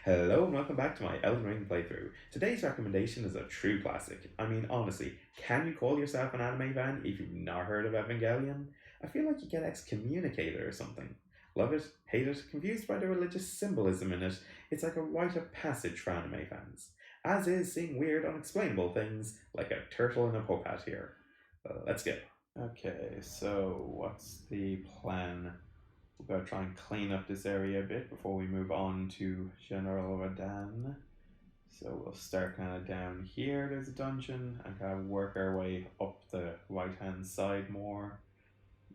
Hello and welcome back to my Elden Ring playthrough. Today's recommendation is a true classic. I mean, honestly, can you call yourself an anime fan if you've not heard of Evangelion? I feel like you get excommunicated or something. Love it, hate it, confused by the religious symbolism in it. It's like a rite of passage for anime fans. As is seeing weird, unexplainable things like a turtle in a pope hat here. Let's go. Okay, so what's the plan? We've got to try and clean up this area a bit before we move on to General Radan. So we'll start kind of down here, there's a dungeon, and kind of work our way up the right hand side more.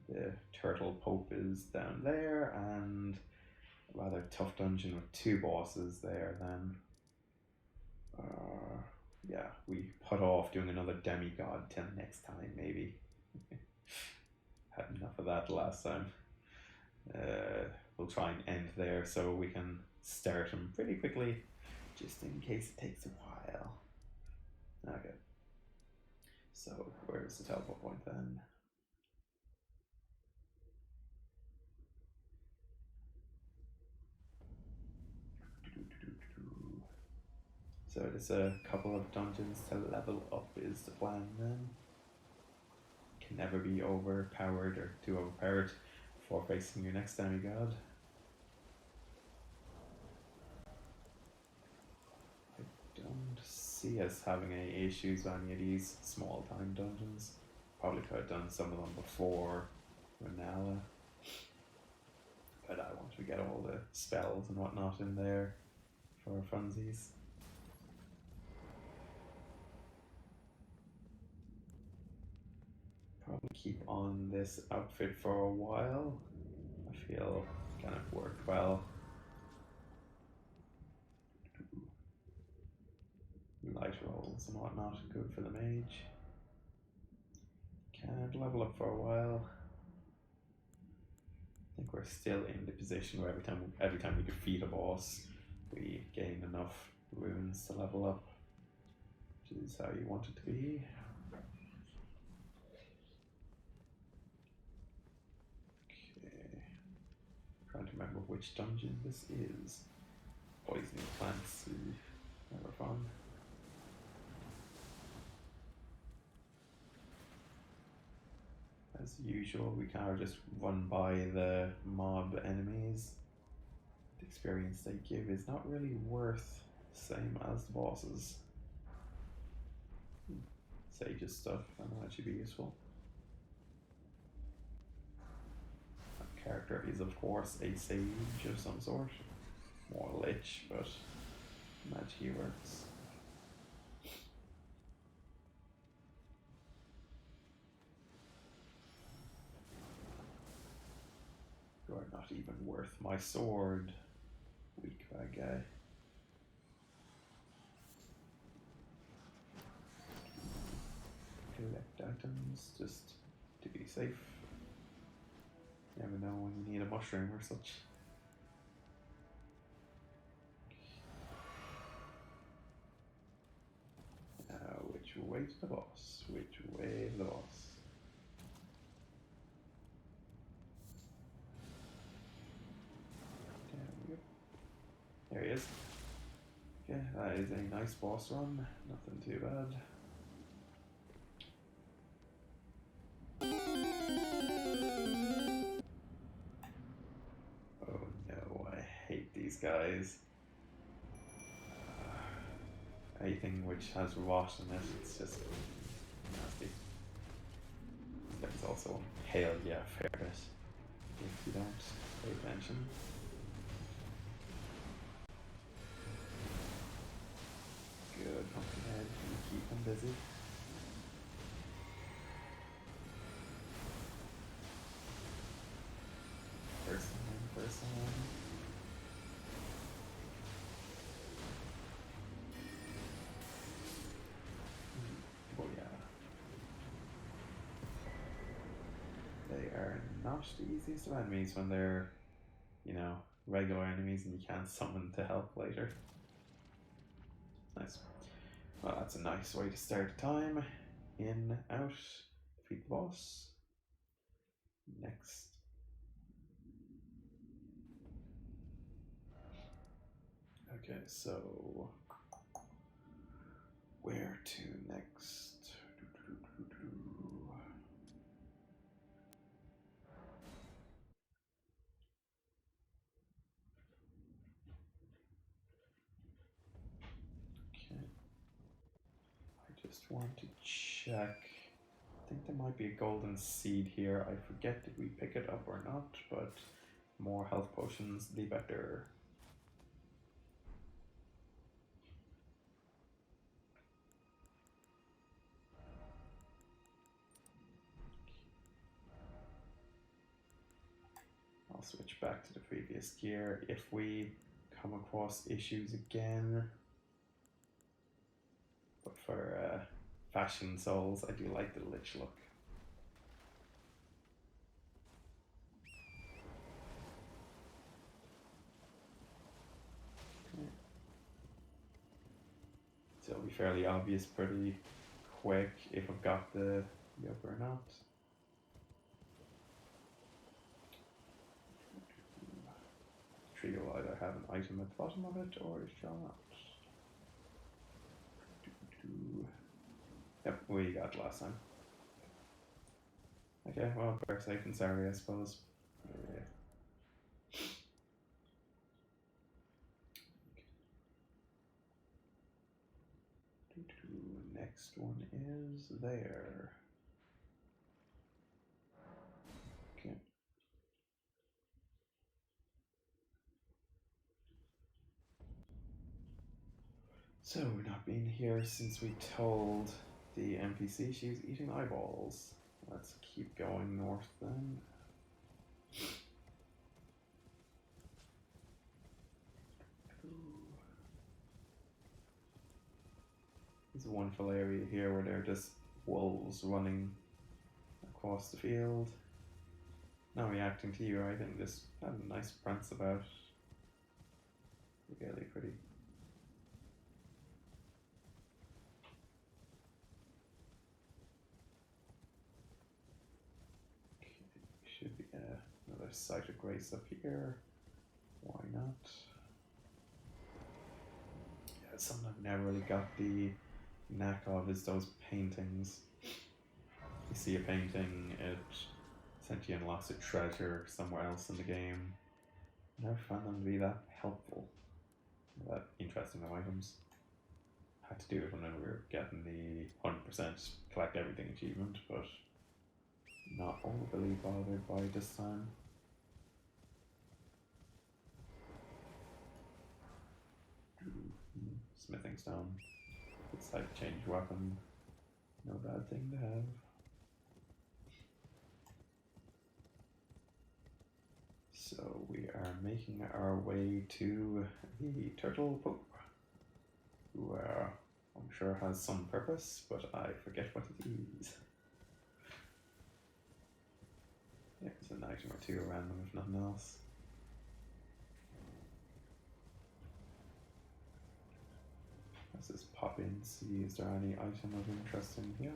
The Turtle Pope is down there, and a rather tough dungeon with two bosses there then. Yeah, we put off doing another demigod till next time, maybe. Had enough of that last time. We'll try and end there so we can start them pretty quickly, just in case it takes a while. Okay. So where's the teleport point then? So there's a couple of dungeons to level up is the plan then. Can never be overpowered or too overpowered before facing your next demigod. I don't see us having any issues with any of these small time dungeons. Probably could have done some of them before Renala, but I want to get all the spells and whatnot in there for funsies. Probably keep on this outfit for a while. I feel kind of worked well. Light rolls and whatnot, good for the mage. Can't level up for a while. I think we're still in the position where every time we defeat a boss, we gain enough runes to level up, which is how you want it to be. Okay, trying to remember which dungeon this is. Poisoning plants, never fun. As usual, we kind of just run by the mob enemies. The experience they give is not really worth the same as the bosses. Sage's stuff, I know that should be useful. That character is, of course, a sage of some sort. More lich, but magic works. You are not even worth my sword, weak bad guy. Collect items just to be safe. You never know when you need a mushroom or such. Which way to the boss? Which way to the boss? There we go. There he is. Okay, that is a nice boss run. Nothing too bad. Oh no, I hate these guys. Anything which has rot in it, it's just nasty. There's also hail, yeah, fair bit. If you don't pay attention. Good, Pumpkinhead, you keep him busy. First one. Oh yeah. They are not the easiest of enemies when they're, regular enemies and you can't summon to help later. Nice. Well, that's a nice way to start the time. In, out, defeat the boss. Next. Okay, so where to next? Okay, I just want to check. I think there might be a golden seed here. I forget did we pick it up or not, but more health potions, the better. I'll switch back to the previous gear if we come across issues again. But for fashion souls, I do like the lich look. Okay. So it'll be fairly obvious pretty quick if I've got the yoke or not. Tree will either have an item at the bottom of it or it shall not. Yep, we got last time. Okay, well, better safe than sorry, I suppose. Yeah. Next one is there. Okay. So, not being here since we told the NPC she was eating eyeballs. Let's keep going north then. There's a wonderful area here where there are just wolves running across the field. Not reacting to you or anything, just have a nice prance about. Really pretty. Okay, should be another site of grace up here. Why not? Yeah, something I've never really got the knack of is those paintings. You see a painting, it essentially unlocks a treasure somewhere else in the game. I never found them to be that helpful, that interesting of items. Had to do it when we were getting the 100% collect everything achievement, but not overly bothered by this time. Smithing stone. It's like change weapon. No bad thing to have. So we are making our way to the Turtle Pope, who I'm sure has some purpose, but I forget what it is. Yeah, there's an item or two around them, if nothing else. Let's just pop in, see is there any item of interest in here.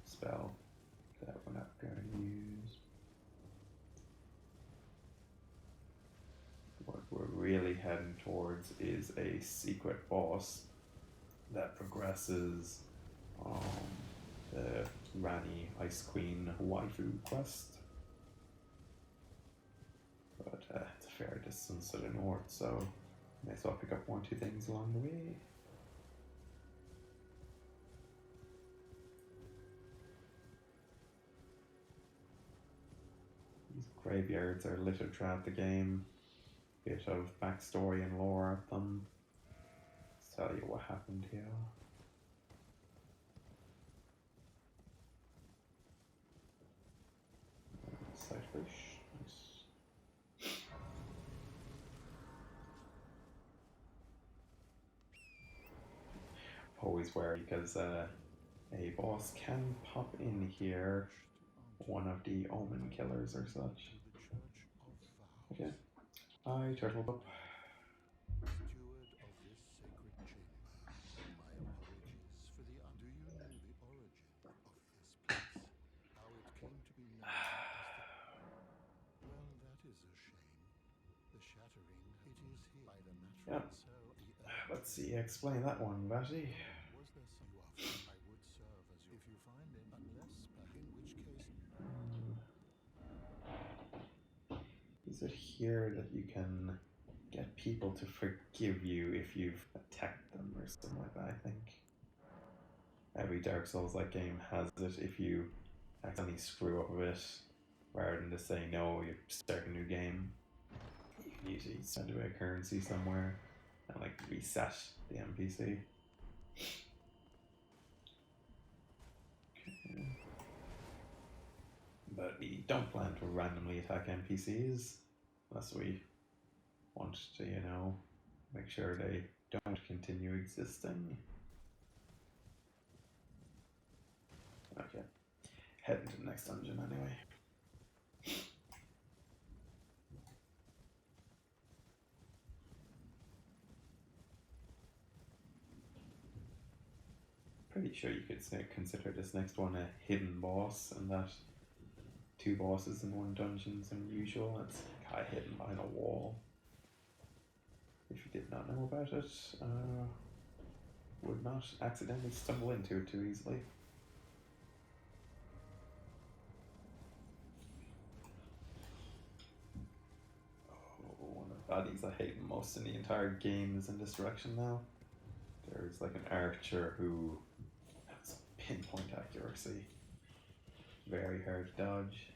Spell that we're not going to use. What we're really heading towards is a secret boss that progresses the Rani Ice Queen waifu quest. But it's a fair distance to the north, so may as well pick up 1 or 2 things along the way. These graveyards are littered throughout the game. Bit of backstory and lore at them. Let's tell you what happened here. Sightfish, nice. Always wary because a boss can pop in here, one of the omen killers or such. Okay, hi Turtle Pope. Steward of this sacred chamber, my apologies for the do you know the origin of this place? How it came to be known as the... Well, that is a shame. The shattering, it Yeah. Let's see, explain that one, Batty. Was there some you are? I would serve as you if you find it, unless in which case. Is it here that you can get people to forgive you if you've attacked them or something like that? I think every Dark Souls-like game has it. If you accidentally screw up a bit, rather than just saying no, you start a new game, you can usually send away a currency somewhere and like reset the NPC. Okay. But we don't plan to randomly attack NPCs unless we want to, you know, make sure they don't continue existing. Okay, heading to the next dungeon anyway. Pretty sure you could consider this next one a hidden boss, and that 2 bosses in one dungeon is unusual. It's kind of hidden behind a wall. If you did not know about it, would not accidentally stumble into it too easily. Oh, one of the baddies I hate most in the entire game is in this direction now. There's like an archer who has pinpoint accuracy. Very hard to dodge.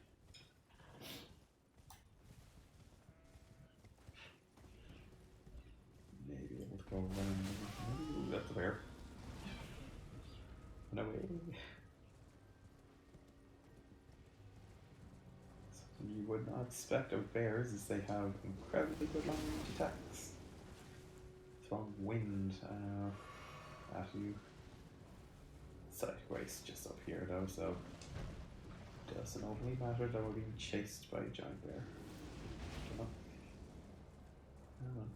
Maybe able to go around. Ooh, that's a bear. No way. Something you would not expect of bears is they have incredibly good long range attacks. Throwing wind at you. Sight grace just up here though, so it doesn't overly matter that we're being chased by a giant bear. Come on. Come on.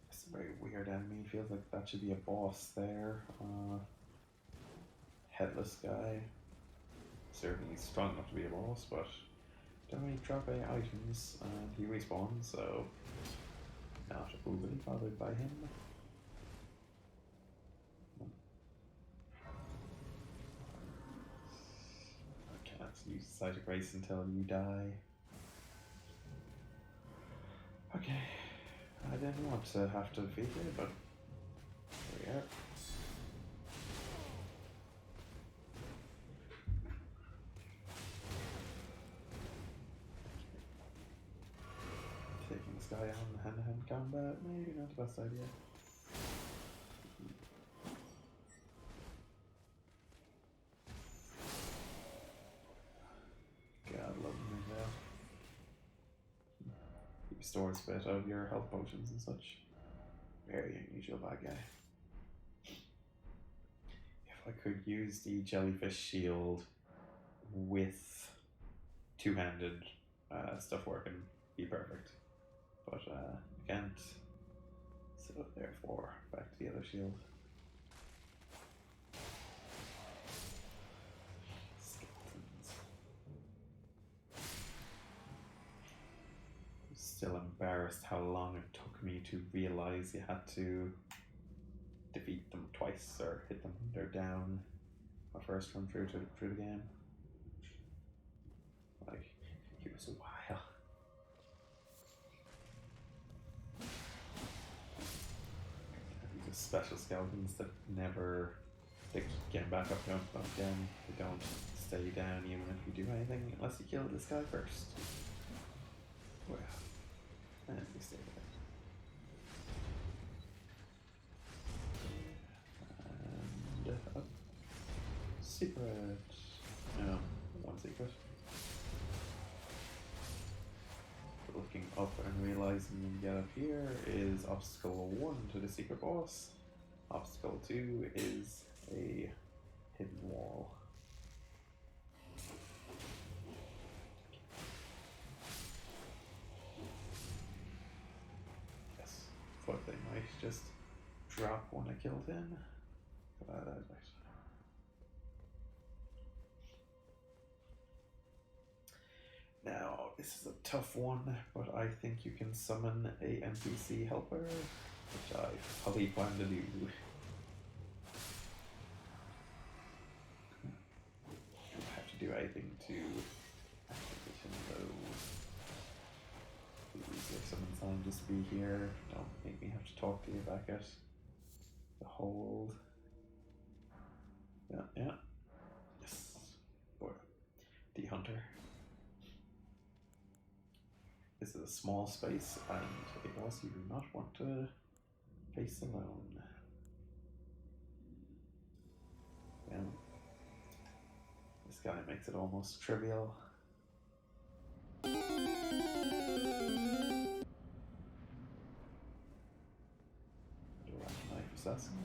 It's a very weird enemy. Feels like that should be a boss there. Headless guy. Certainly strong enough to be a boss, but don't really drop any items, and he respawns, so not overly bothered by him. I can't use Sight of Grace until you die. Okay, I didn't want to have to defeat it, but here we are. Taking this guy on hand-to-hand combat, maybe not the best idea. God, love him now. He restores a bit of your health potions and such. Very unusual bad guy. If I could use the jellyfish shield with two-handed stuff working, be perfect. But I can't. So therefore, back to the other shield. Skeletons. I'm still embarrassed how long it took me to realize you had to defeat them twice or hit them when they're down. My first run through the game. Like, it was a while. These are special skeletons that never, they keep getting back up, don't again. They don't stay down even if you do anything unless you kill this guy first. Well, and we stay there. And secret. No, one secret. Looking up and realizing you can get up here is obstacle 1 to the secret boss. Obstacle 2 is a hidden wall. Yes, thought they might just drop one I killed in. But right. This is a tough one, but I think you can summon a NPC helper, which I probably plan to do. Don't have to do anything to activation though. Please, if someone's on just be here, don't make me have to talk to you back at the hold. Yeah, yeah. Yes. Or the hunter. This is a small space, and a boss you do not want to face alone. Yeah. This guy makes it almost trivial. Knife assassin.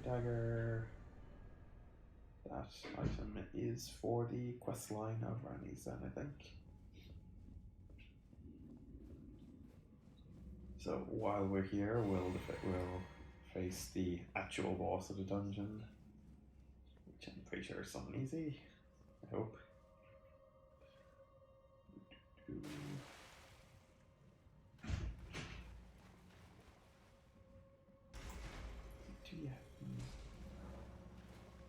Dagger. That item is for the quest line of Rani's then, I think. So while we're here, we'll face the actual boss of the dungeon, which I'm pretty sure is something easy. I hope.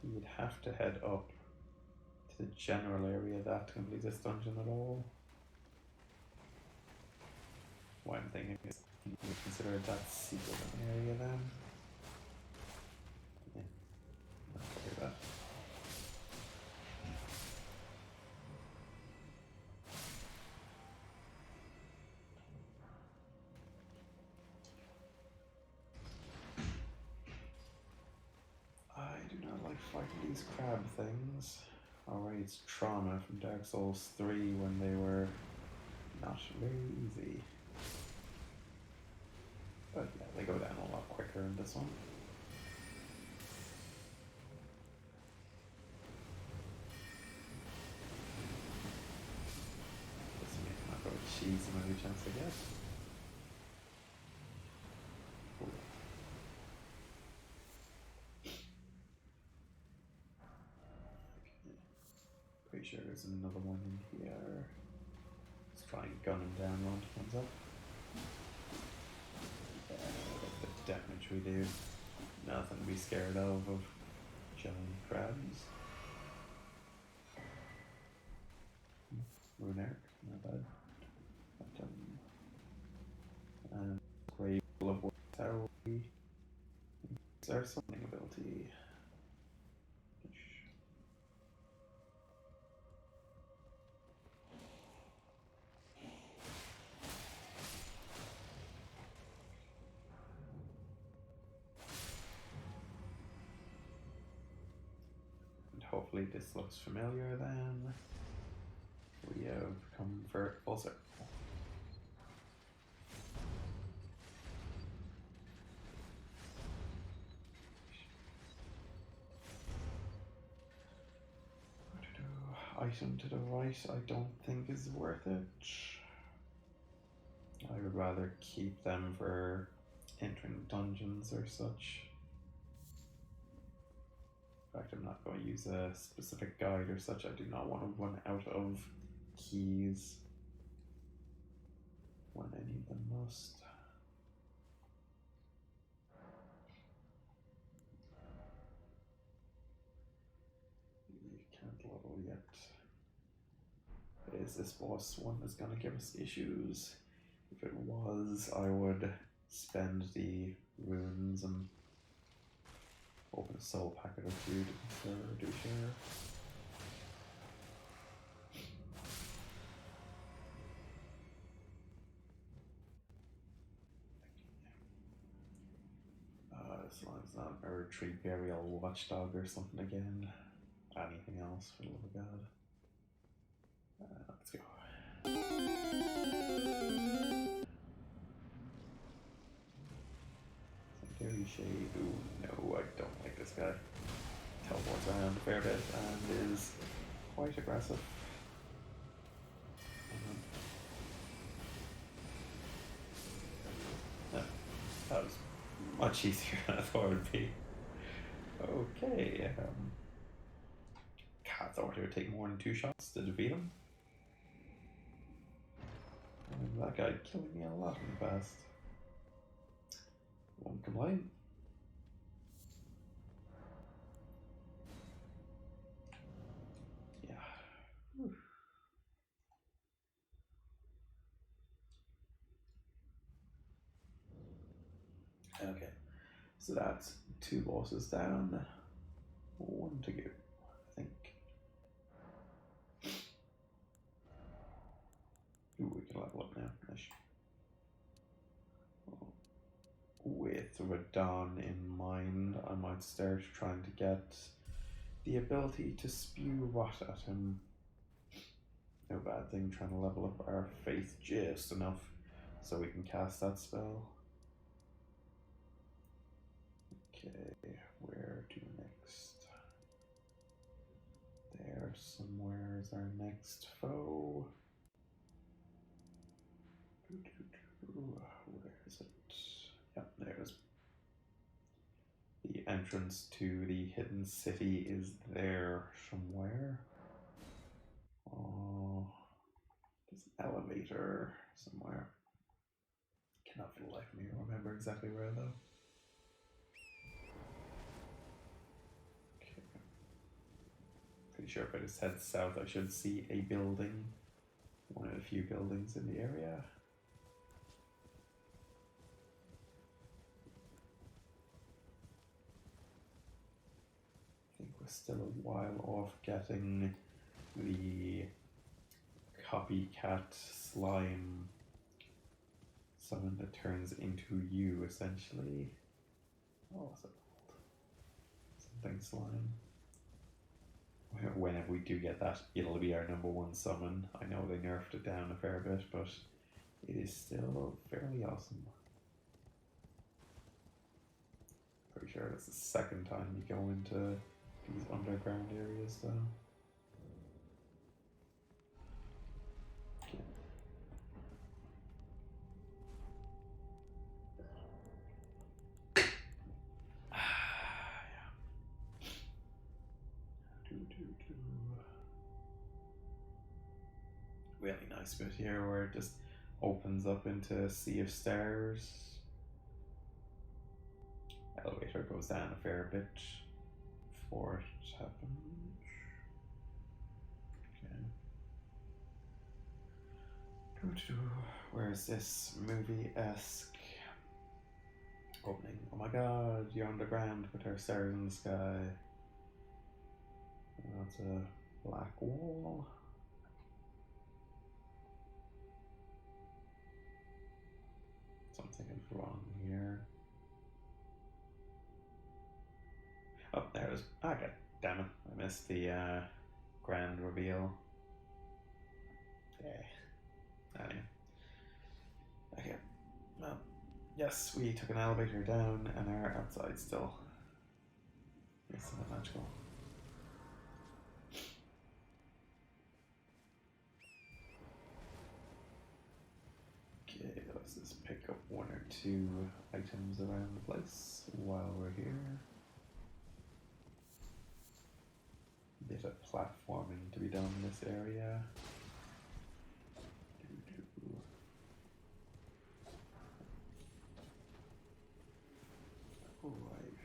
You would have to head up to the general area that to complete this dungeon at all. What I'm thinking is you would consider that secret area then. Yeah, not clear that. I do not like fighting these crab things. Alright, it's trauma from Dark Souls 3 when they were not very easy. But yeah, they go down a lot quicker in this one. Just make them not go cheese and every chance they get. Cool. Okay. Pretty sure there's another one in here. Let's try and gun him down once it comes up. The damage we do. Nothing to be scared of giant crabs. Rune Eric, not bad. But, and Grave of Tower. Is there summoning ability? Hopefully this looks familiar then. We have come for full circle. Item to the right I don't think is worth it. I would rather keep them for entering dungeons or such. In fact, I'm not going to use a specific guide or such. I do not want to run out of keys when I need them most. You can't level yet. Is this boss one that's gonna give us issues? If it was, I would spend the runes and open a soul packet or two to do share. As long as it's not a retreat burial watchdog or something again. Anything else, for the love of God. Let's go. Cemetary Shade. Ooh, no, I don't like this guy. Teleports around a fair bit and is quite aggressive. That was much easier than I thought it would be. Okay. I thought it would take more than 2 shots to defeat him. And that guy killed me a lot in the past. Won't complain. Yeah. Whew. Okay. So that's 2 bosses down. 1 to go, I think. Ooh, we can level up now. Nice. With Radon in mind, I might start trying to get the ability to spew rot at him. No bad thing trying to level up our faith just enough so we can cast that spell. Okay, where to next? There somewhere is our next foe. Where is it? Yep, there's the entrance to the hidden city is there somewhere. Oh, there's an elevator somewhere. Cannot for the life of me remember exactly where though. Okay. Pretty sure if I just head south I should see a building. One of the few buildings in the area. I think we're still a while off getting the copycat slime summon that turns into you, essentially. Oh, what's it called? Something slime. Whenever we do get that, it'll be our #1 summon. I know they nerfed it down a fair bit, but it is still fairly awesome. Pretty sure it's the 2nd time you go into these underground areas, though. Okay. Really nice bit here where it just opens up into a sea of stars. Elevator goes down a fair bit before it happens. Okay. Where is this movie-esque opening? Oh my god, you're underground with our stars in the sky. That's a black wall. Something is wrong here. Oh, there it is. Okay, damn it. I missed the grand reveal. Yeah. Anyway. Okay. Well, yes, we took an elevator down and are outside still. It's not magical. Okay, let's just pick up 1 or 2 items around the place while we're here. Bit of platforming to be done in this area. Alright.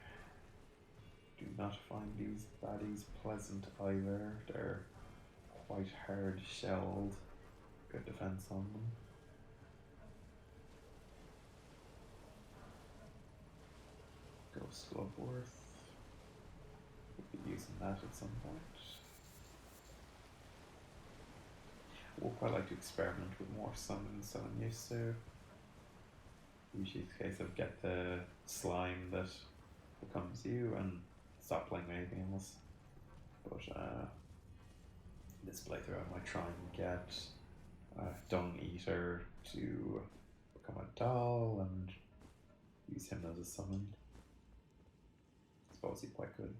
Do not find these baddies pleasant either. They're quite hard shelled. Good defense on them. Ghost Loveworth. We'll be using that at some point. We'll quite like to experiment with more summons than I'm used to. Usually it's a case of get the slime that becomes you and stop playing anything else. But this playthrough I might try and get Dung Eater to become a doll and use him as a summon. I suppose he's quite good.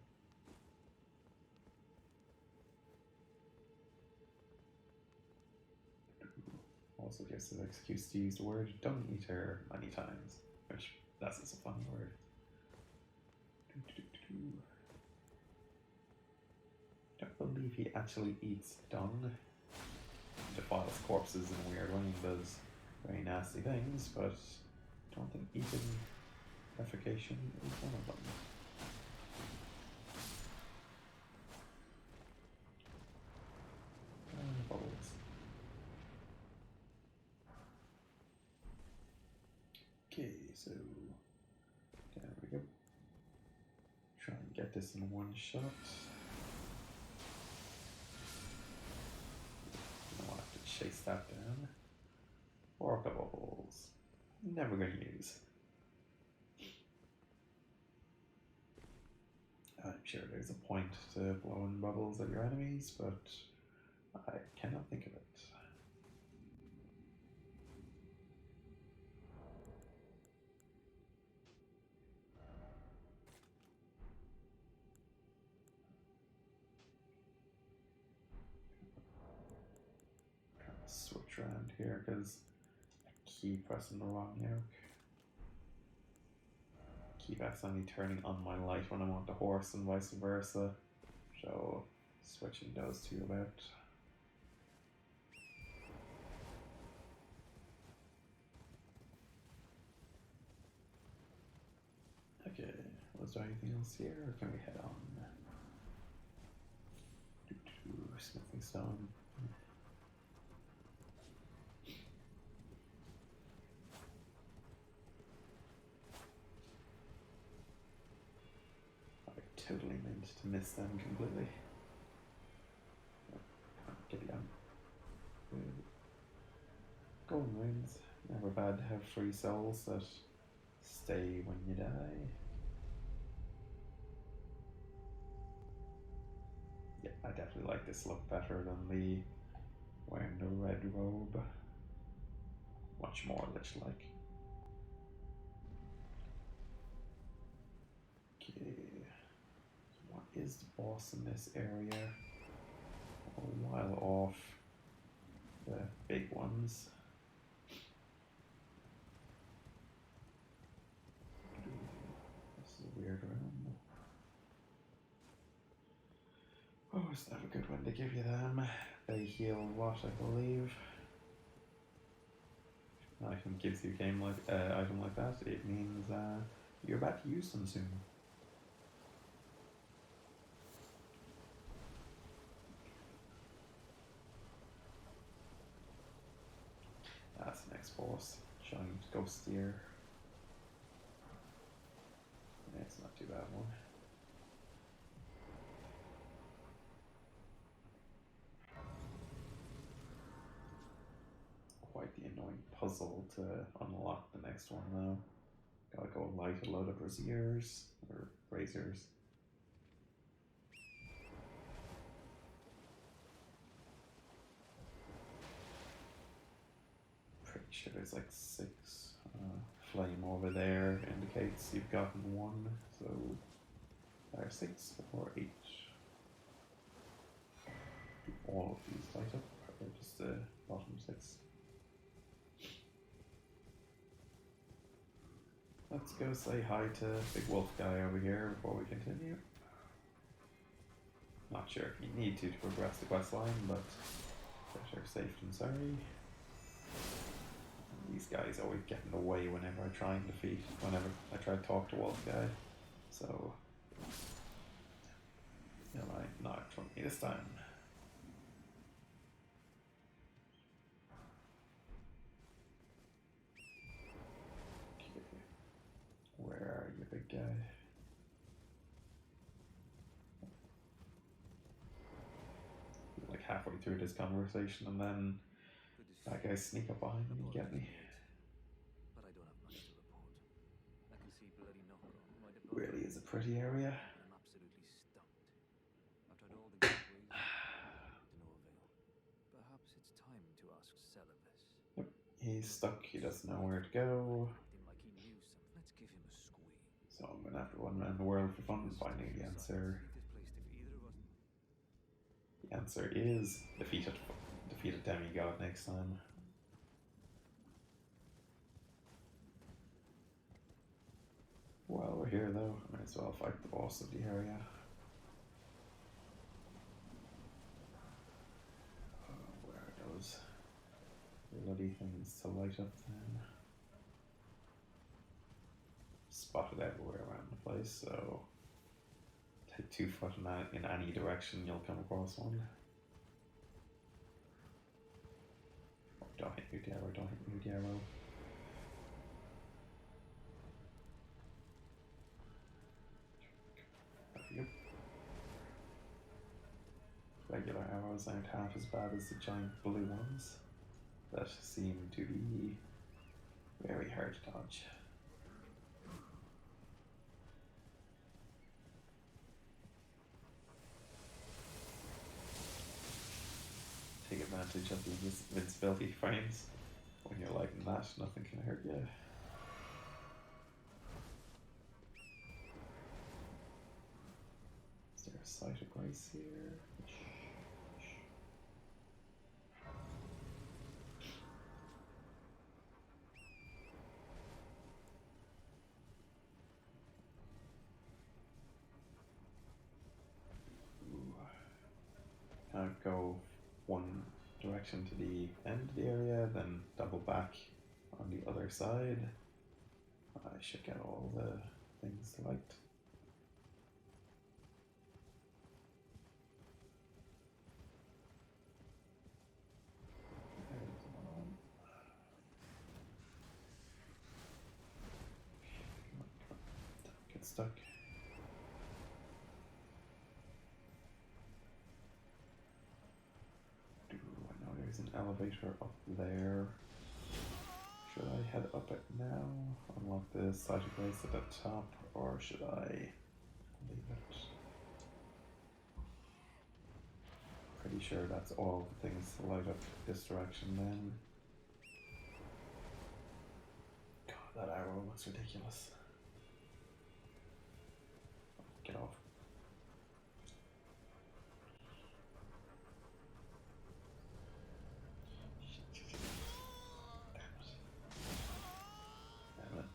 Also gives an excuse to use the word Dung Eater many times, which that's just a funny word. Don't believe he actually eats dung. He defiles corpses in a weird way and does very nasty things, but I don't think eating defecation is one of them. Bubbles. Okay, so there we go. Try and get this in one shot. I'll have to chase that down. Orca bubbles. Never gonna use. I'm sure there's a point to blowing bubbles at your enemies, but I cannot think of it. Trying to switch around here because I keep pressing the wrong yoke. Keep accidentally turning on my light when I want the horse and vice versa. So switching those two about. Okay, was there anything else here or can we head on? Smithing stone. I totally meant to miss them completely. Get down. Golden Rings. Never bad to have free souls that stay when you die. Yeah, I definitely like this look better than the wearing the red robe. Much more lich-like. Okay. What is the boss in this area? A while off the big ones. This is a weird room. Oh, it's never a good one to give you them. They heal what, I believe. An item gives you a game like item like that, it means you're about to use them soon. That's the next boss. Giant ghost deer. Yeah, it's not too bad one. Quite the annoying puzzle to unlock the next one though. Gotta go light a load of braziers or braziers. Pretty sure there's like 6. Flame over there indicates you've gotten 1, so there are 6 or 8. Do all of these light up, or just the bottom 6? Let's go say hi to Big Wolf guy over here before we continue. Not sure if you need to progress the quest line, but better safe than sorry. These guys always get in the way whenever I try and whenever I try to talk to Wolf guy. So, you might not from me this time. halfway through this conversation and then Good to see that you. guy sneak up behind me and get me. But I don't have much to report. I can see bloody Nox right above Really me, is a pretty area. and I'm absolutely stumped. I've tried all the gateways, to no avail. Perhaps it's time to ask Celibus. Yep, he's stuck. He doesn't know where to go. Him like he knew something. Let's give him a squeeze. So I'm gonna have to run around the world for fun finding the answer. Leave this place if either of us. The answer is defeated demigod next time. While we're here though, I might as well fight the boss of the area. Where are those bloody things to light up then? Spotted everywhere around the place, so take 2 foot in any direction, you'll come across one. Oh, don't hit me with the arrow, don't hit me with the arrow. There we go. Regular arrows aren't half as bad as the giant blue ones that seem to be very hard to dodge. Take advantage of the invincibility frames. When you're like that, nothing can hurt you. Is there a sight of grace here? Kind of go one direction to the end of the area, then double back on the other side. I should get all the things liked. There's one. Get stuck. I know there's an elevator up there. Should I head up it now? Unlock the side of grace at the top, or should I leave it? Pretty sure that's all the things to light up this direction then. God, that arrow looks ridiculous. Get off. Damn it.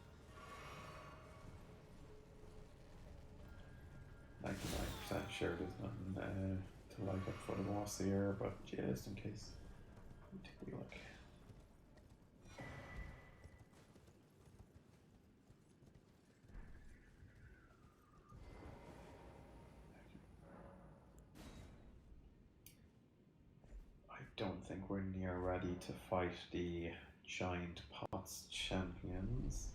99% sure there's nothing to light up for the boss here, but just in case, take a wee look. I don't think we're near ready to fight the giant pots champions.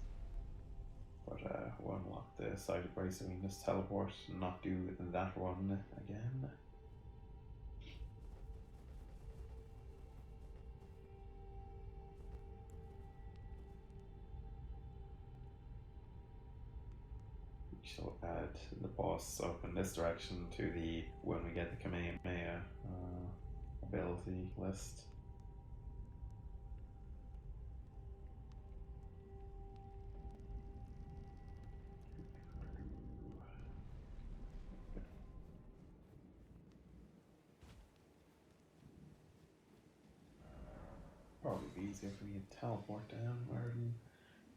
But we'll unlock the side of grace so we can just teleport and not do that run again. We shall add the boss up in this direction to the when we get the Kamehameha ability list. Probably be easier for me to teleport down rather than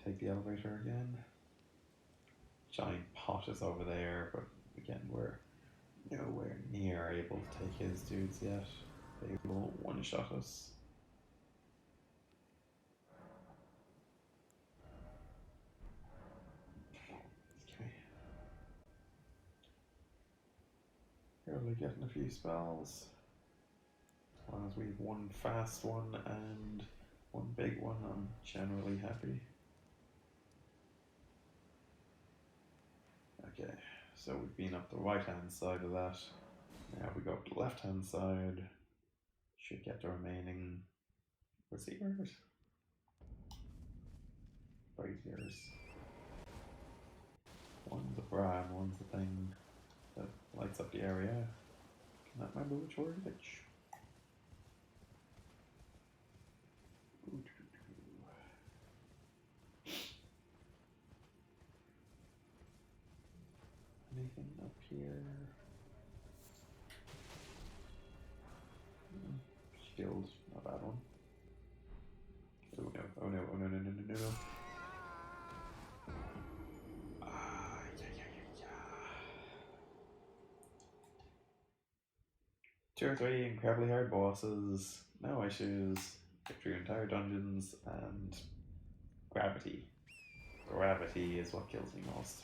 take the elevator again. Giant pot is over there, but again, we're nowhere near able to take his dudes yet. They will one-shot us. Okay. Barely getting a few spells. As long as we have one fast one and one big one, I'm generally happy. Okay, so we've been up the right hand side of that. Now we go up the left hand side. Should get the remaining receivers. Braziers. One's a bra and one's the thing that lights up the area. Cannot remember which word which. Anything up here? Shield, not a bad one. Oh no, oh no, oh no, no, no, no, no, no. Two or three incredibly hard bosses, no issues, get through entire dungeons, and gravity. Gravity is what kills me most.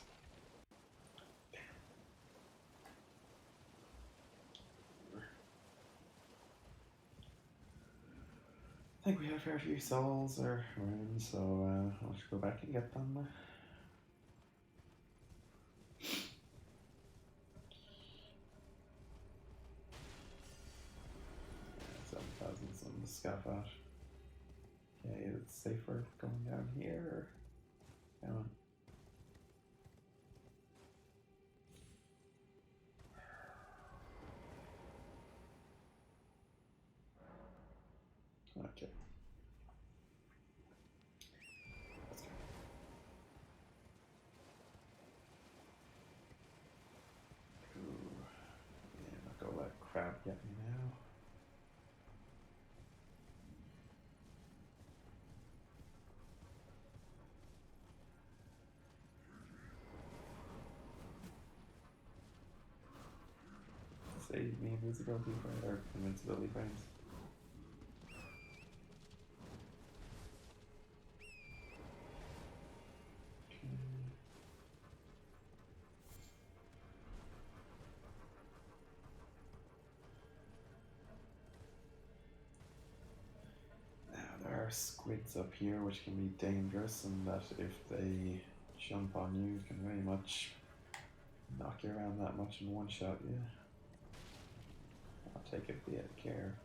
I think we have a fair few souls or runes, so I'll just go back and get them. 7,000 something to scoff at. Okay, it's safer going down here. Come on. Okay. Let's go. Ooh. Yeah, I'm not gonna let crab get me now. Save me invisibility or invincibility frames. There are squids up here which can be dangerous, and that if they jump on you can very much knock you around that much in one shot, yeah. I'll take a bit of care.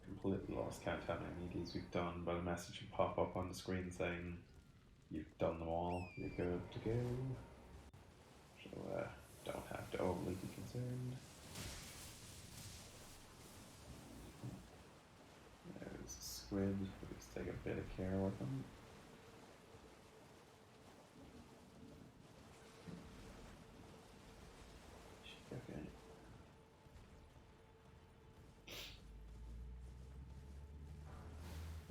Completely lost count how many of these we've done, but a message will pop up on the screen saying you've done them all, you're good to go. So don't have to overly be concerned. There's a squid, let's take a bit of care with them. Okay.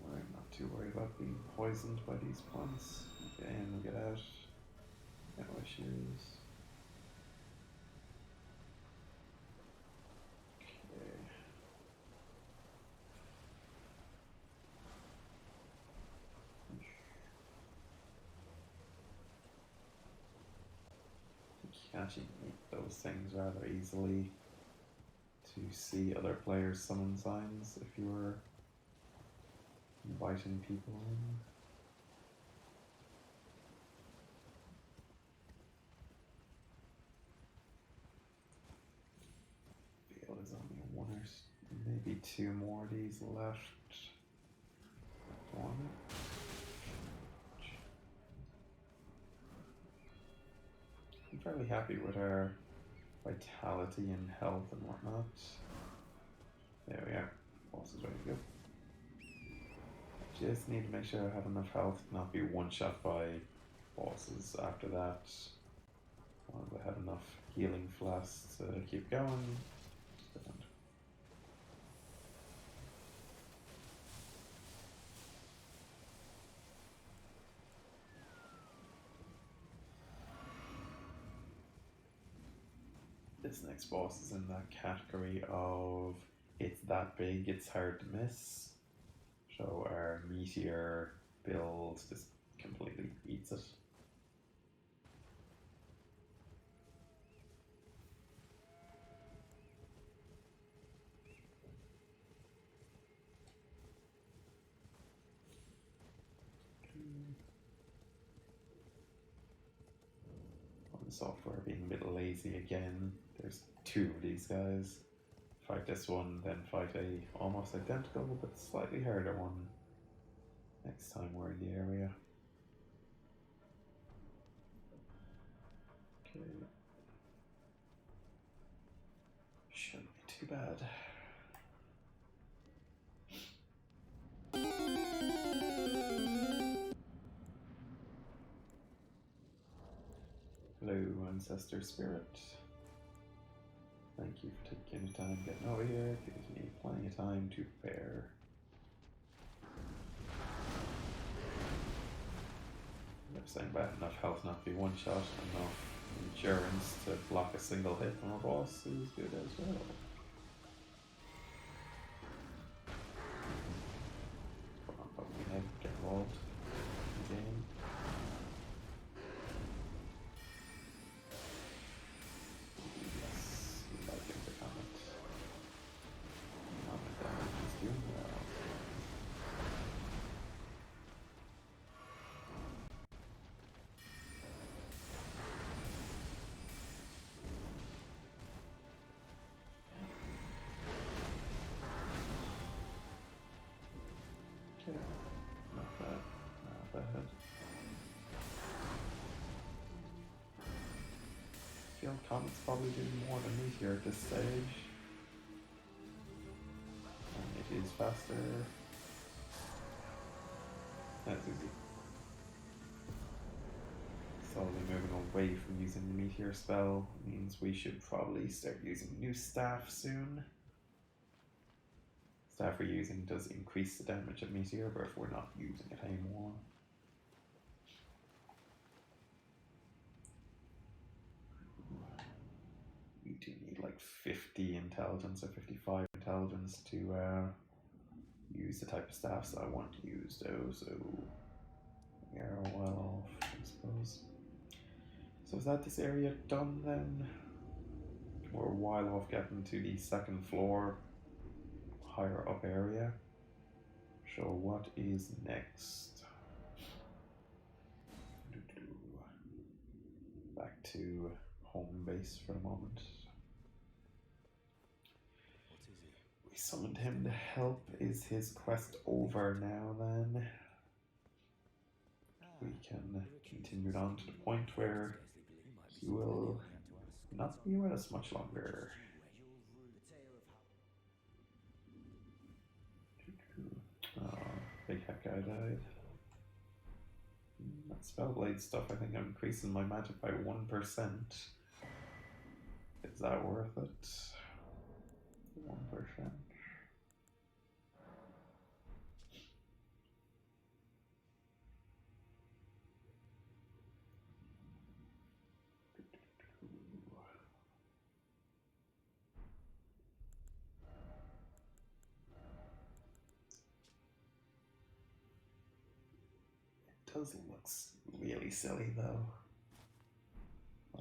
We're not too worried about being poisoned by these plants. Okay, and we'll get out. No issues. Okay. You can actually make those things rather easily to see other players' summon signs if you were inviting people in. Feel there's only one or maybe two more of these left. One. I'm fairly happy with our vitality and health and whatnot. There we are. Boss is ready to go. Just need to make sure I have enough health to not be one shot by bosses after that. As long as I have enough healing flasks to keep going. This next boss is in that category of it's that big, it's hard to miss. So our meteor build just completely eats it. software being a bit lazy again. There's two of these guys. Fight this one, then fight a almost identical but slightly harder one next time we're in the area. Okay. Shouldn't be too bad. Hello, Ancestor Spirit. Thank you for taking the time getting over here. Gives me plenty of time to prepare. I'm saying bad enough health not to be one shot, and enough endurance to block a single hit from a boss is good as well. Come on, Pokemon Head, get involved in the game. Yes, we like him to comment. Comment damage is doing well. Okay, not bad, not bad. I feel Comet's probably doing more than me here at this stage. And it is faster. That's easy. Slowly moving away from using the Meteor spell means we should probably start using new staff soon. Staff we're using does increase the damage of Meteor, but if we're not using it anymore. We do need like 50 intelligence or 55 intelligence to use the type of staffs that I want to use though, so we are well off, I suppose. So is that this area done then? We're a while off getting to the second floor, higher up area. So what is next? Back to home base for the moment. What is it? We summoned him to help. Is his quest over now then? We can continue it on to the point where he will not be with us much longer. Oh, big heck guy died. That Spellblade stuff, I think I'm increasing my magic by 1%. Is that worth it? 1%. It does look really silly though.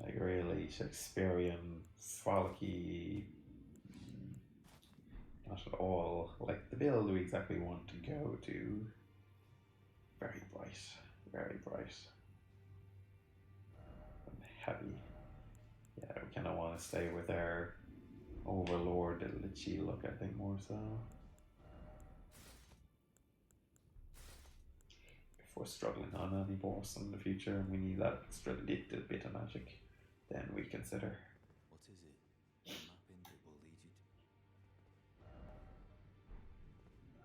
Like really Shakespearean, frolicky, not at all like the build we exactly want to go to. Very bright, very bright. And heavy. Yeah, we kind of want to stay with our Overlord Lichy look, I think, more so. If we're struggling on any boss in the future and we need that extra little bit of magic, then we consider. What is it? A mapping that will lead you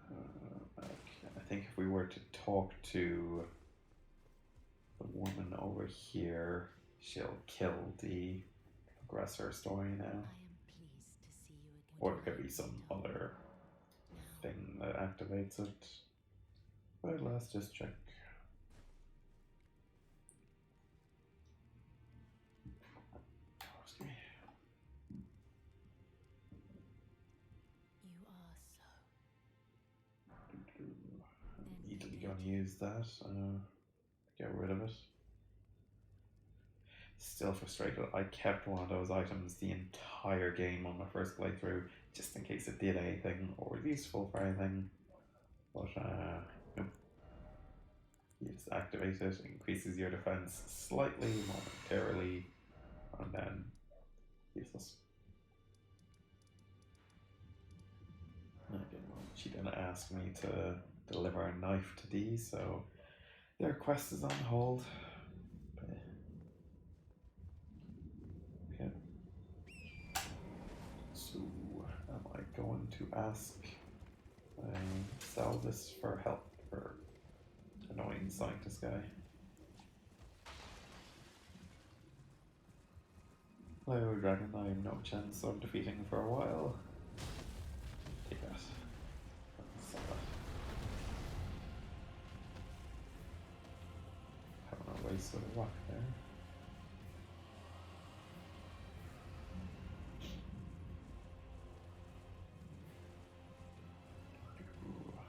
to... Okay. I think if we were to talk to the woman over here, she'll kill the aggressor story now. I am pleased to see you again. Or there could be some other thing that activates it. But let's just check. Excuse me. You are so. I'm immediately going to use that. Get rid of it. Still frustrated. I kept one of those items the entire game on my first playthrough, just in case it did anything or was useful for anything. But nope. You just activate it, increases your defense slightly momentarily, And then useless. Okay, well, she didn't ask me to deliver a knife to these, so their quest is on hold. Okay. So, am I going to ask sell this for help for annoying scientist guy? Hello, Dragon. I have no chance of defeating him for a while. Take that. Sell that. Having a waste of a rock there.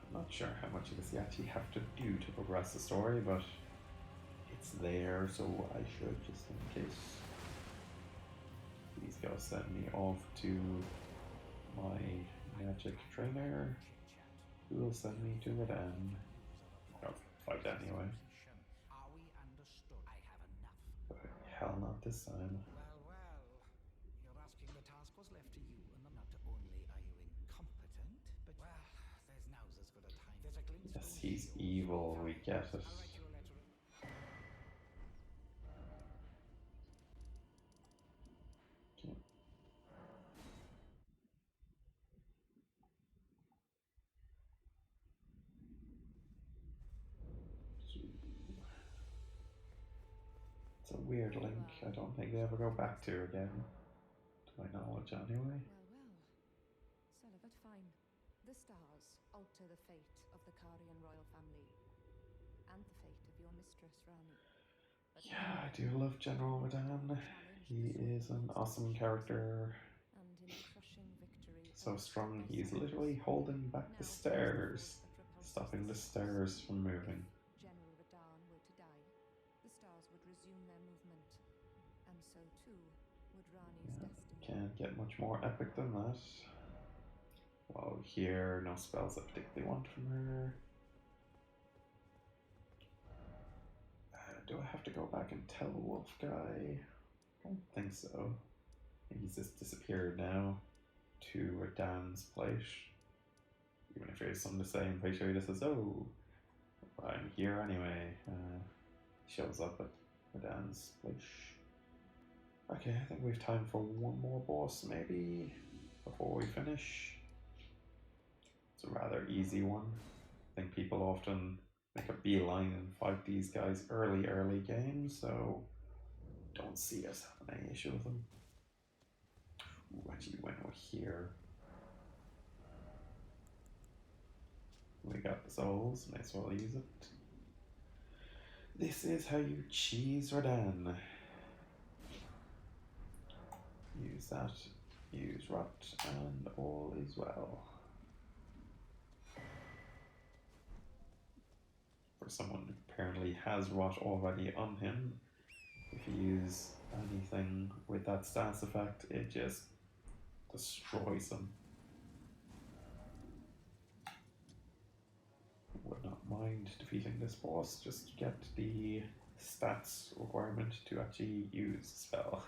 I'm not sure how much of this you actually have to do to progress the story, but it's there, so I should, just in case. These guys send me off to my magic trainer, who will send me to Redan. I'll fight anyway. Are we understood? I have enough. But hell, not this time. Well. You're asking the task was left to you, and not only are you incompetent, but there's now's as good a time. There's a glint. Yes, he's evil, we get it. I'll write you a letter. Okay. It's a weird link. I don't think they ever go back to again, to my knowledge anyway. Well. Celibate, fine. The stars alter the fate of the Karian royal family, and the fate of your mistress, Rani. But Yeah, I do love General Redan. He is an awesome character. and in a crushing victory, So strong, he's literally holding back the stairs, stopping the stairs from moving. General Redan were to die, the stars would resume their movement, and so too would Rani's destiny. Can't get much more epic than that. Well, here, no spells I particularly want from her. Do I have to go back and tell the wolf guy? I don't think so. He's just disappeared now to Redan's place. Even if he has something to say, I'm pretty sure he just says, "Oh, I'm here anyway." Shows up at Redan's place. Okay, I think we have time for one more boss, maybe, before we finish. It's a rather easy one. I think people often make a beeline and fight these guys early games, so don't see us having any issue with them. Ooh, actually, when we're here, we got the souls, might as well use it. This is how you cheese Redan. Use that, use rot, and all is well. For someone who apparently has rot already on him, if you use anything with that stance effect, it just destroys him. Would not mind defeating this boss just to get the stats requirement to actually use the spell.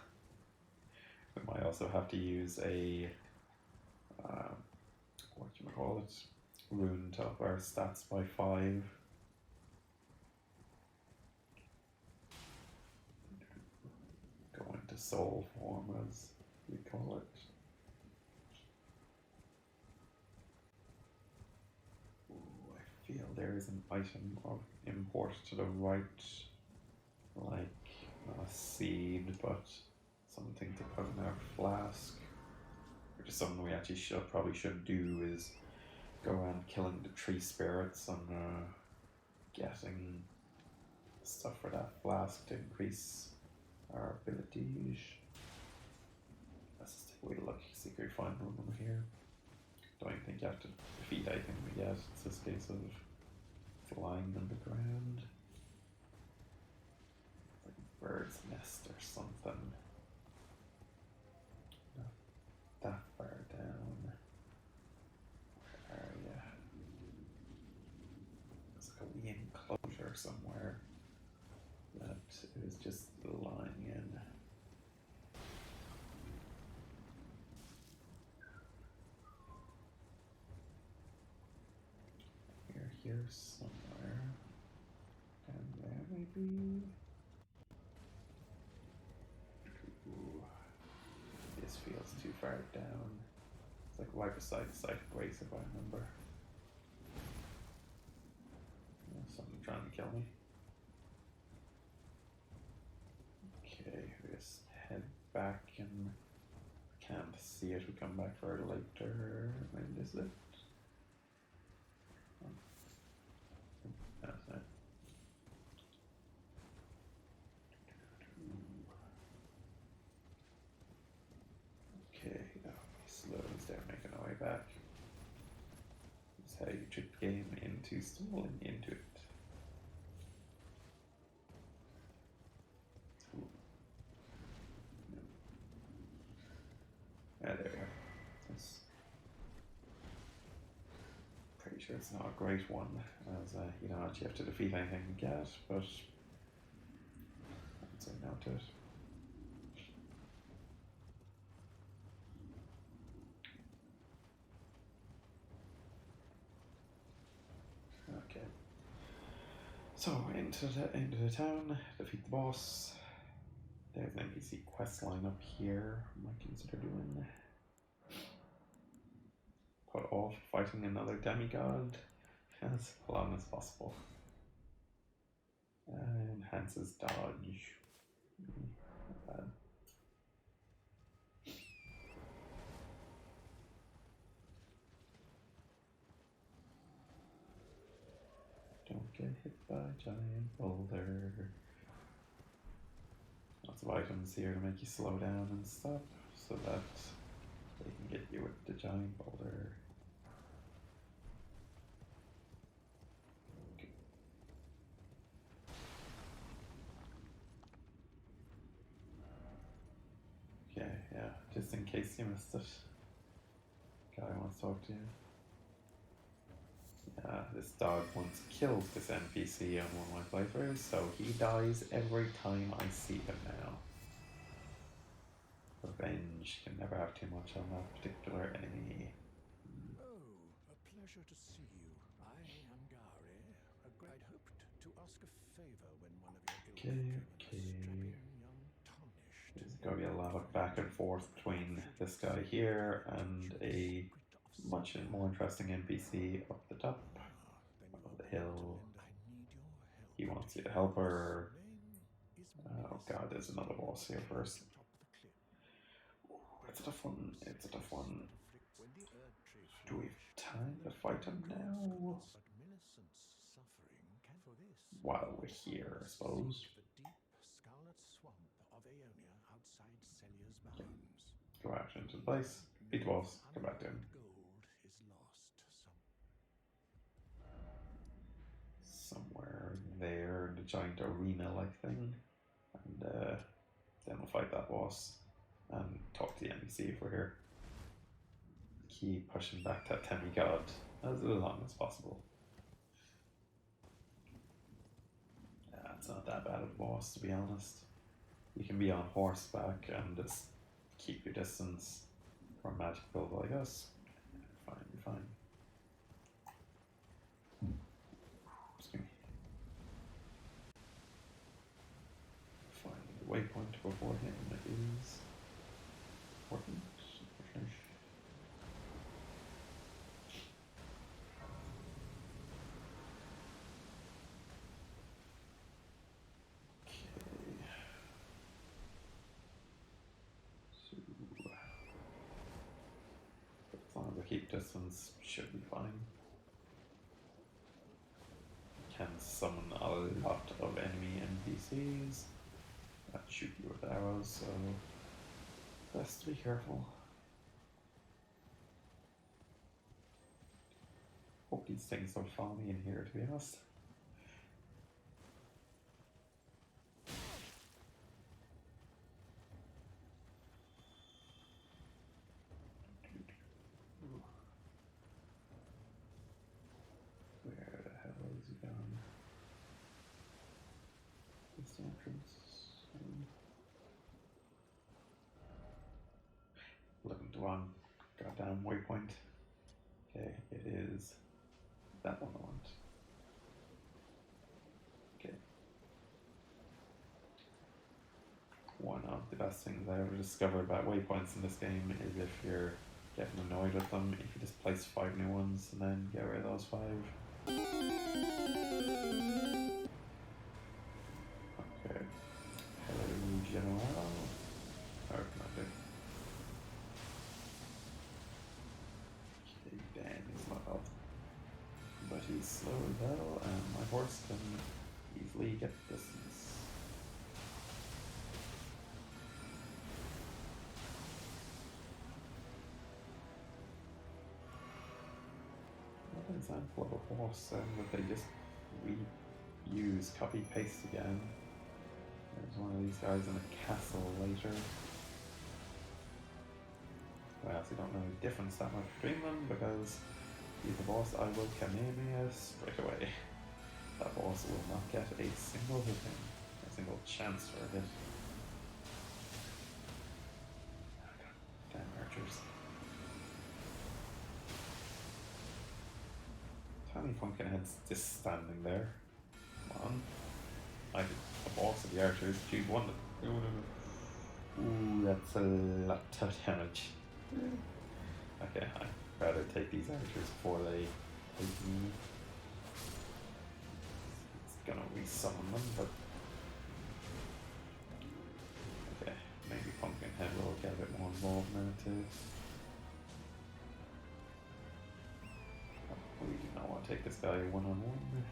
We might also have to use a rune to up our stats by 5. Go into soul form, as we call it. Ooh, I feel there is an item of import to the right, like not a seed, but something to put in our flask. Which is something we actually probably should do, is go around killing the tree spirits and getting stuff for that flask to increase our abilities. Let's just take a wee look, see if we find one over here. Don't even think you have to defeat anything we get, it's just a case of flying on the ground. Like a bird's nest or something. Not that far down. Where are you? There's like a wee enclosure somewhere that is just lying in. somewhere. Down there, maybe? Ooh. This feels too far down. It's like right beside the site of grace, if I remember. Something trying to kill me. Okay, we just head back and can't see it. We come back for it later. Maybe this is it. Oh. That's it. Okay, now we slowly start making our way back. That's how you trick the game into stumbling into it. There we go. That's pretty sure it's not a great one, as you don't actually have to defeat anything to get, but I would say no to it. Okay. So into the town, defeat the boss. There's an NPC quest line up here. I might consider doing. Put off fighting another demigod as long as possible. Enhances dodge. Not bad. Don't get hit by a giant boulder. Lots of items here to make you slow down and stop so that they can get you with the giant boulder. Okay, yeah, just in case you missed it. Guy wants to talk to you. This dog once killed this NPC on one of my playthroughs, so he dies every time I see him now. Revenge can never have too much on that particular enemy. Oh, a pleasure to see you. I am Gary. I'd hoped to ask a favor when one of your Okay. strapping young tarnished. There's going to be a lot of back and forth between this guy here and a much more interesting NPC up the top of the hill. He wants you to help her. Oh god, there's another boss here first. It's a tough one. It's a tough one. Do we have time to fight him now? While we're here, I suppose. Okay. Go out into the place. Beat the boss. Come back to him. Somewhere there, the giant arena-like thing, and then we'll fight that boss and talk to the NPC if we're here. Keep pushing back that demigod as long as possible. It's not that bad of a boss, to be honest. You can be on horseback and just keep your distance from magic build like us. Fine, you're fine. The waypoint before him is important. Okay. So, as long as I keep distance, should be fine. Can summon a lot of enemy NPCs that shoot you with arrows, so best to be careful. Hope these things don't follow me in here, to be honest. Where the hell is he gone? This entrance. Looking to one goddamn waypoint. Okay, it is that one I want. One of the best things I ever discovered about waypoints in this game is if you're getting annoyed with them, if you just place 5 new ones and then get rid of those 5. Okay. Hello, General. Or Commander. Okay, Dan is not up. But he's slow as hell, and my horse can easily get distance. What example of a boss that they just reuse, copy paste again? There's one of these guys in a castle later. I actually don't know the difference that much between them because he's the boss I will Kamehameha straight away. That boss will not get a single hit in, a single chance for a hit. Damn archers. Tiny Pumpkinhead's just standing there. Come on. I did the boss of the archers. Choose one. Ooh, that's a lot of damage. Okay, I'd rather take these archers before they take me. It's gonna resummon them, but okay, maybe Pumpkinhead will get a bit more involved now too. We do not want to take this guy one-on-one.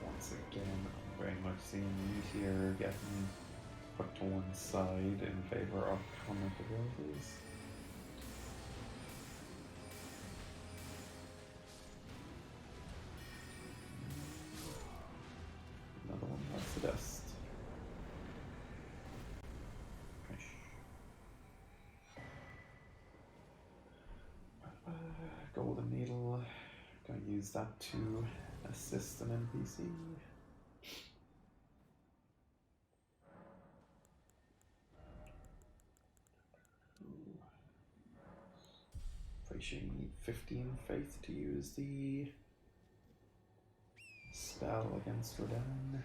Once again, I'm very much seeing you here getting put to one side in favor of comic abilities. Another one that's the dust. Golden Needle. Gonna use that to assist an NPC. Pretty sure you need 15 faith to use the spell against Rodan.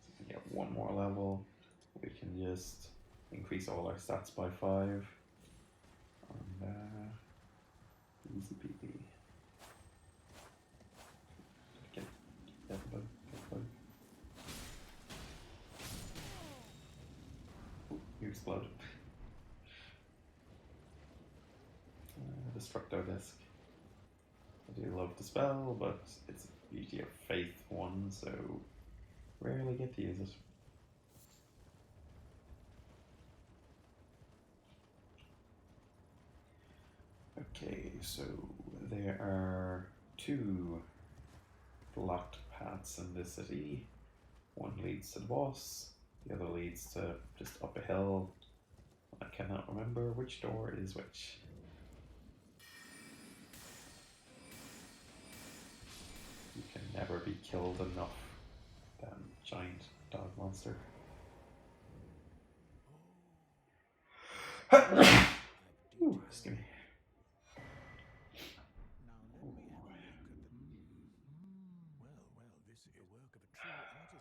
So we can get one more level. We can just increase all our stats by 5. And easy peasy. Get the bug, get the bug. Ooh, you explode. Destructo Disc. I do love the spell, but it's a beauty of faith one, so rarely get to use it. Okay, so there are 2 blocked paths in this city. One leads to the boss, the other leads to just up a hill. I cannot remember which door is which. You can never be killed enough. Damn giant dog monster. Ooh, excuse me. Now let me have a look at the. Well, this is the work of a true artisan.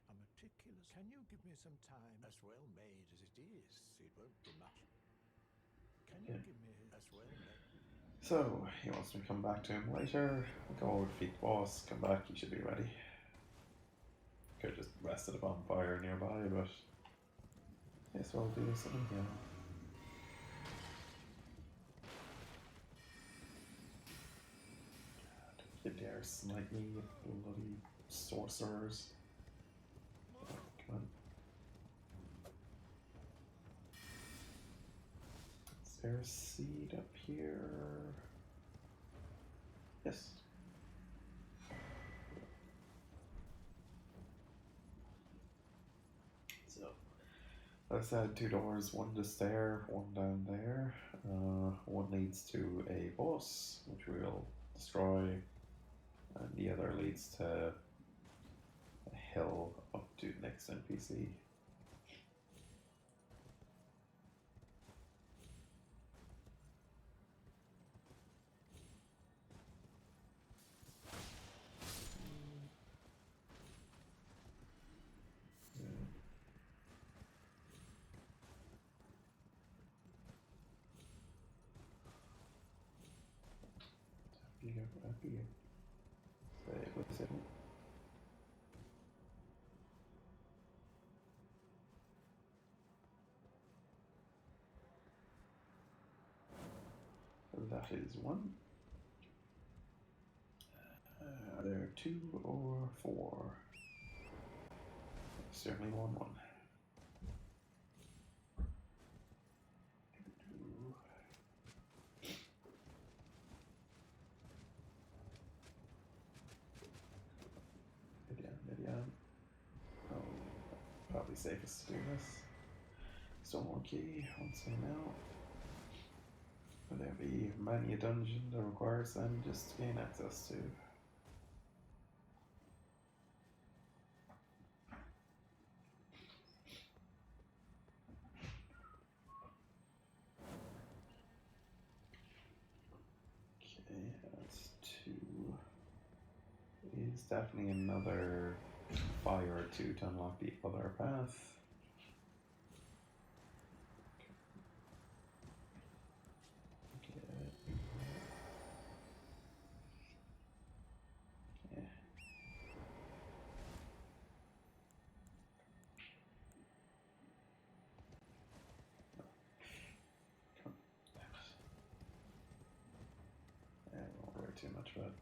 A meticulous. Can you give me some time? As well made as it is, it won't be much. Can you give me as well made? So, he wants me to come back to him later. Go defeat the boss, come back, he should be ready. Could have just rested a bonfire nearby, but yes, we'll do something here. You dare snipe me, you bloody sorcerers. Oh, come on. Is there a seed up here? Yes. So, like I said, 2 doors, one just there, one down there. One leads to a boss, which we will destroy, and the other leads to a hill up to the next NPC. up here. Say, what's it? That is one. Are there 2 or 4? Certainly one. Medium. Oh, probably safest to do this. Stonewall key, once I know. Will there be many a dungeon that requires them just to gain access to? Okay, that's 2. Is definitely another fire or 2 to unlock the other path. Too much of it.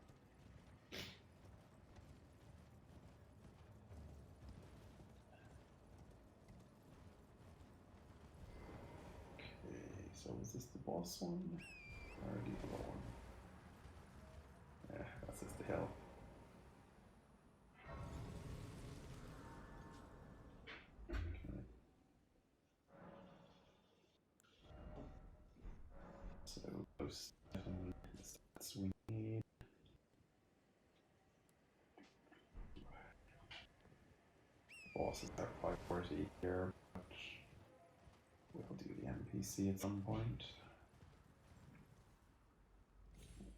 Okay, so is this the boss one or the other one? Yeah, that's just the hill. Okay. So those 7 stats we need. Bosses are priority here, but we'll do the NPC at some point.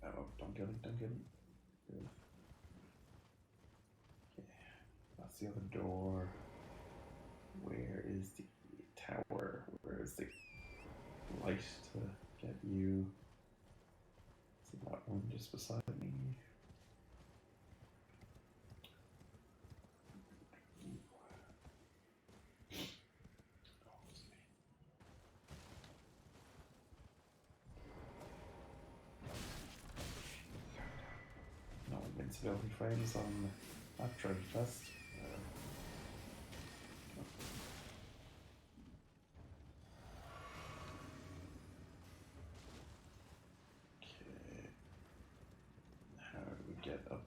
Oh, don't kill him. Good. Okay, that's the other door. Where is the tower? Where is the light to get you? Is that one just beside me? No invincibility frames on that treasure chest. Okay. How do we get up?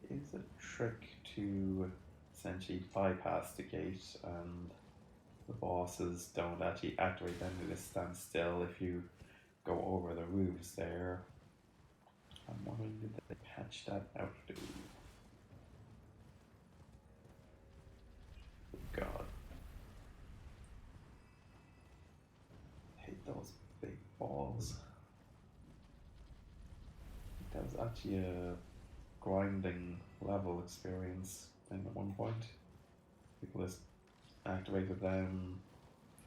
Is a trick to essentially bypass the gate and the bosses don't actually activate them, they just stand still if you go over the roofs there. I'm wondering, did they patch that out? God. I hate those big balls. That was actually a grinding level experience thing at one point. People just activated them,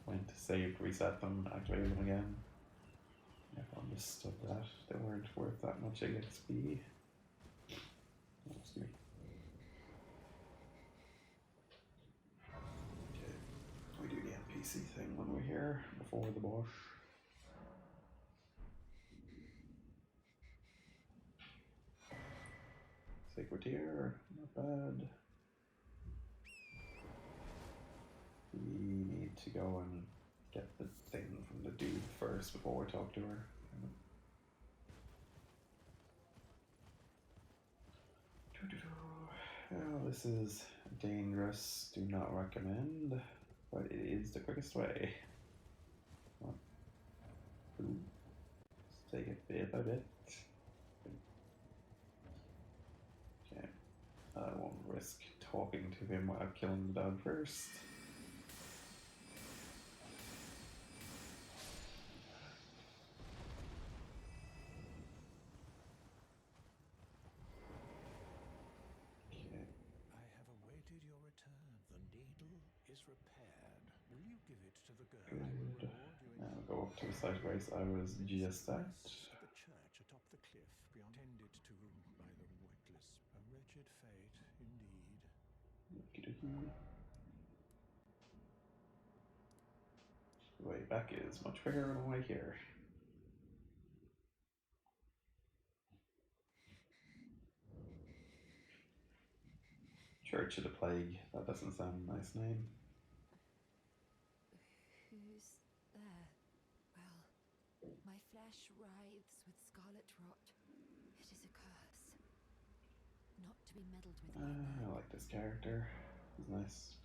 went to save, reset them, activated them again. Never understood that. They weren't worth that much XP. Excuse me. Okay, we do the NPC thing when we're here before the boss. Sacred Tear, not bad. We need to go and get the thing from the dude first before we talk to her. Well, this is dangerous, do not recommend, but it is the quickest way. Let's take it bit by bit. Okay, I won't risk talking to him while killing the dog first. is repaired, will you give it to the girl? Good. I will reward you in Now go up to the site race I was just at. At the church atop the cliff beyond, tended to by the witless. A wretched fate indeed. Okey-dokey. The way back is much quicker than the way here. Church of the Plague. That doesn't sound a nice name. Who's there? Well, my flesh writhes with scarlet rot. It is a curse. Not to be meddled with like I that. like this character. He's nice.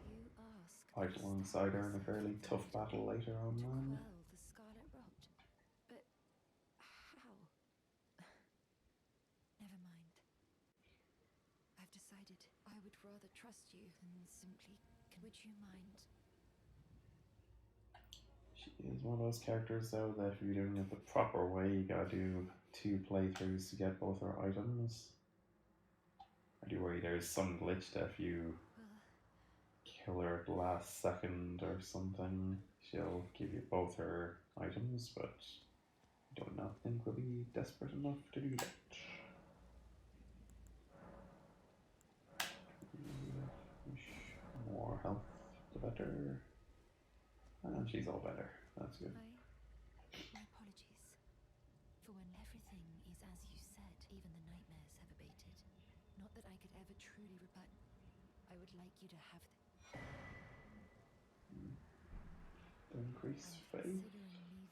You ask. Fight alongside her in a fairly tough battle later on. To quell the scarlet rot. But how? Never mind. I've decided I would rather trust you than simply. Would you mind? She is one of those characters though that if you're doing it the proper way, you gotta do 2 playthroughs to get both her items. I do worry there's some glitch that if you kill her at the last second or something, she'll give you both her items, but I do not think we'll be desperate enough to do that. More health, the better. And she's all better. That's good. My apologies. For when everything is as you said, even the nightmares have abated. Not that I could ever truly rebut. I would like you to have Increase faith. leaving.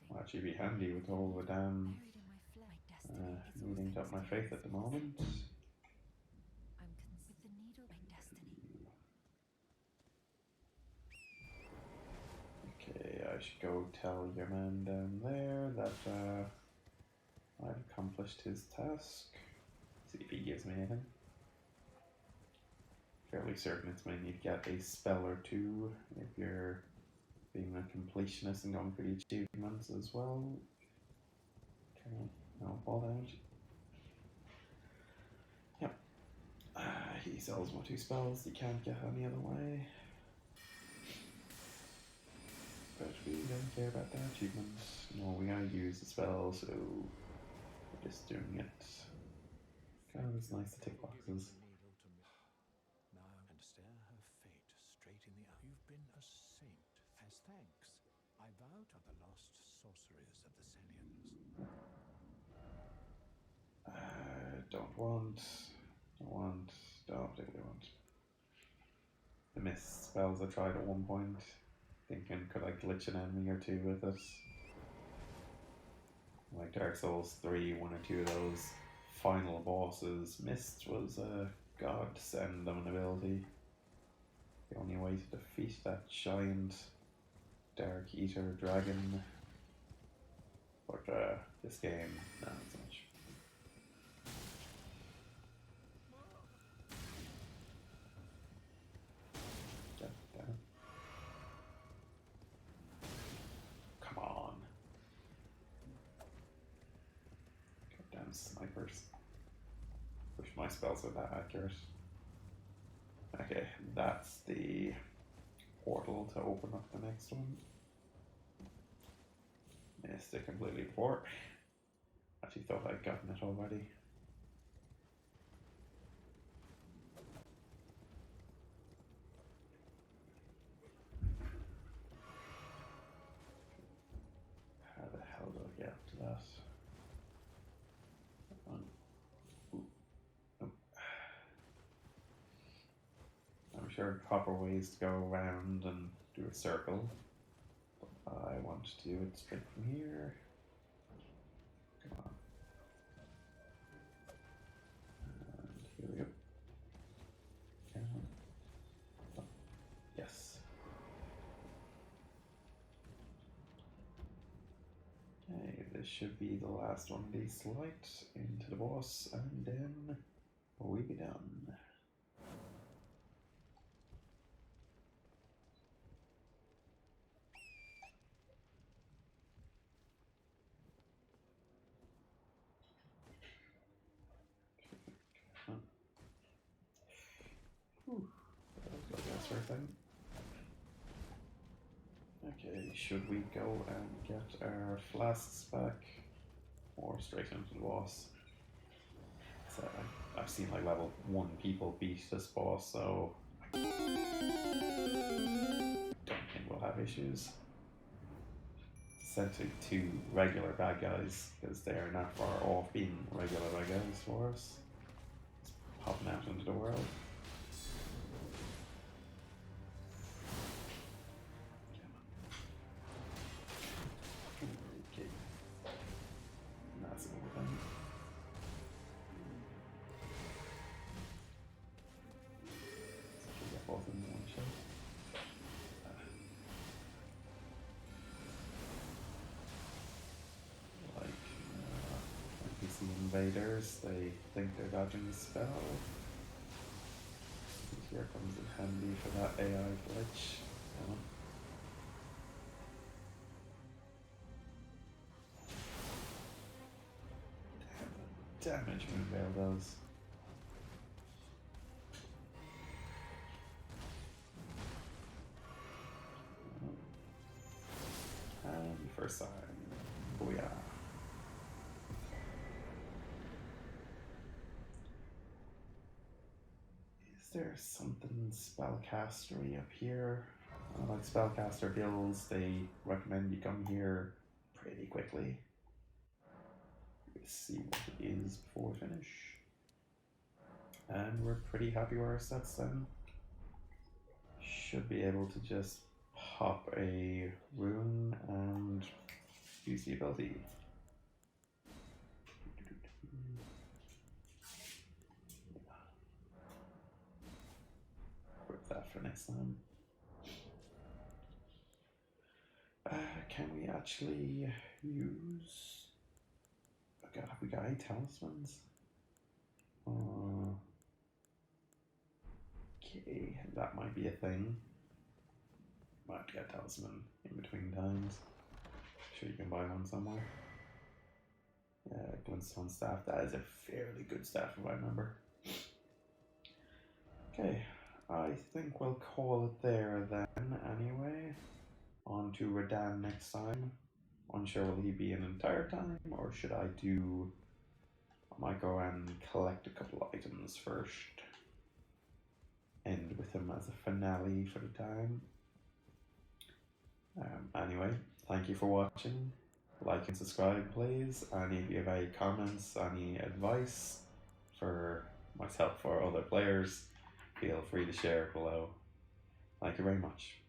Will actually be handy with all the damn Buried in my destiny. It's all needing to thanks up my to faith you. at the moment. I'm with the needle my destiny. Okay, I should go tell your man down there that I've accomplished his task. See if he gives me anything. Fairly certain it's mainly to get a spell or 2 if you're being a completionist and going for the achievements as well. Okay, no, fall damage. Yep. He sells my 2 spells, he can't get any other way. But we don't care about that achievement. No, we gotta use the spell, so we're just doing it. God, it's nice to tick boxes. Now and stare her fate straight in the eye. You've been a saint. As thanks, I vow to the lost sorceries of the Celians. Don't particularly want. The mist spells I tried at one point, thinking could I glitch an enemy or 2 with it. Like Dark Souls 3, 1 or 2 of those final bosses, Mist was a godsend of an ability. The only way to defeat that giant Dark Eater dragon. But this game, not so much. God damn it. Come on. Goddamn snipers. Wish my spells were that accurate. Okay, that's the portal to open up the next one. Missed it completely before. Actually thought I'd gotten it already. How the hell do I get up to that? Ooh. Nope. I'm sure proper ways to go around and do a circle. But I want to do it straight from here. Come on. And here we go. Oh, yes. Okay, this should be the last one of these slides into the boss, and then we be done. Whew. That was like that's right. thing. Okay, should we go and get our flasks back? Or straight into the boss? So I've seen like level 1 people beat this boss, so I don't think we'll have issues. Sent to 2 regular bad guys, because they are not far off being regular bad guys for us. Just popping out into the world. Okay. That's a good thing. So we get both in one shot. NPC invaders, they think they're dodging the spell. And here comes in handy for that AI glitch. Damn the damage Moonveil does. And first time. Booyah. Is there something spellcastery up here? Like spellcaster builds, they recommend you come here pretty quickly. Let's see what it is before we finish. And we're pretty happy where our stats then. Should be able to just pop a rune and use the ability. Equip that for next time. Can we actually use... Oh god, have we got any talismans? Okay, that might be a thing. Might have to get a talisman in between times. Sure you can buy one somewhere. Glintstone staff, that is a fairly good staff if I remember. Okay, I think we'll call it there then anyway. On to Radan next time. Unsure will he be an entire time, or should I do... I might go and collect a couple of items first. End with him as a finale for the time. Anyway, thank you for watching. Like and subscribe please. And if you have any comments, any advice for myself or other players, feel free to share below. Thank you very much.